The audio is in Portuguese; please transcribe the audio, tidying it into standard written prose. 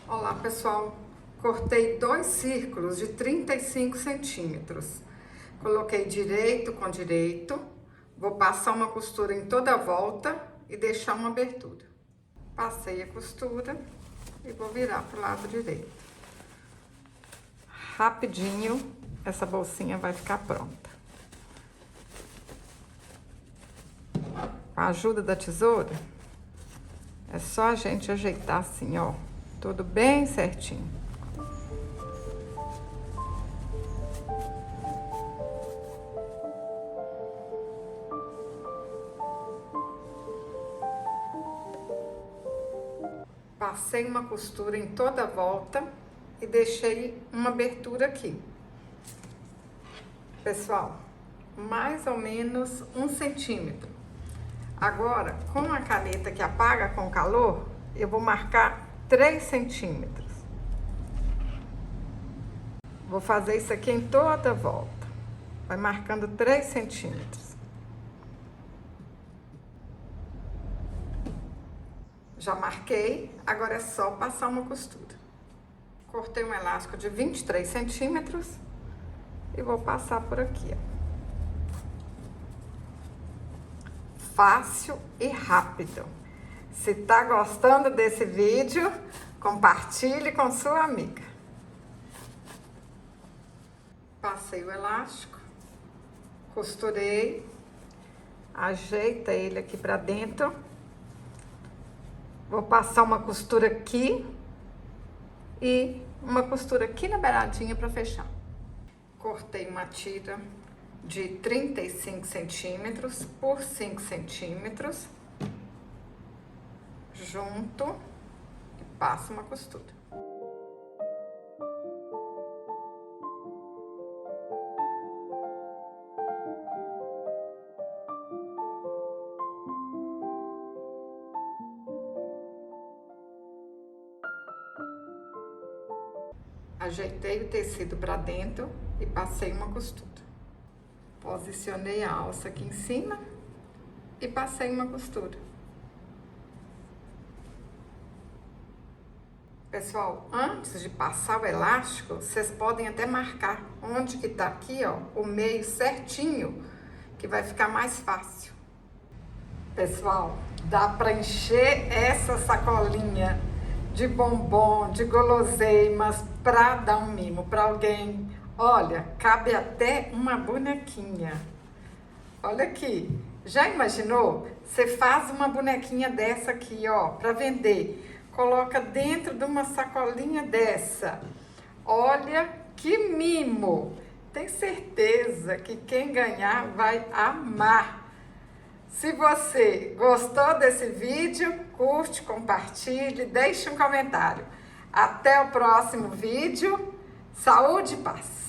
Olá pessoal, cortei 2 círculos de 35 centímetros, coloquei direito com direito, vou passar uma costura em toda a volta e deixar uma abertura. Passei a costura e vou virar pro lado direito. Rapidinho, essa bolsinha vai ficar pronta. Com a ajuda da tesoura, é só a gente ajeitar assim, ó. Tudo bem certinho. Passei uma costura em toda a volta e deixei uma abertura aqui. Pessoal, mais ou menos 1 centímetro. Agora, com a caneta que apaga com calor, eu vou marcar 3 centímetros. Vou fazer isso aqui em toda a volta. Vai marcando 3 centímetros. Já marquei, agora é só passar uma costura. Cortei um elástico de 23 centímetros e vou passar por aqui, ó. Fácil e rápido. Se tá gostando desse vídeo, compartilhe com sua amiga. Passei o elástico, costurei, ajeita ele aqui pra dentro. Vou passar uma costura aqui e uma costura aqui na beiradinha pra fechar. Cortei uma tira de 35 centímetros por 5 centímetros. Junto e passo uma costura. Ajeitei o tecido para dentro e passei uma costura. Posicionei a alça aqui em cima e passei uma costura. Pessoal, antes de passar o elástico, vocês podem até marcar onde que tá aqui, ó, o meio certinho, que vai ficar mais fácil. Pessoal, dá para encher essa sacolinha de bombom, de guloseimas, para dar um mimo para alguém. Olha, cabe até uma bonequinha. Olha aqui, já imaginou? Você faz uma bonequinha dessa aqui, ó, para vender. Coloca dentro de uma sacolinha dessa. Olha que mimo! Tenho certeza que quem ganhar vai amar. Se você gostou desse vídeo, curte, compartilhe, deixe um comentário. Até o próximo vídeo. Saúde e paz!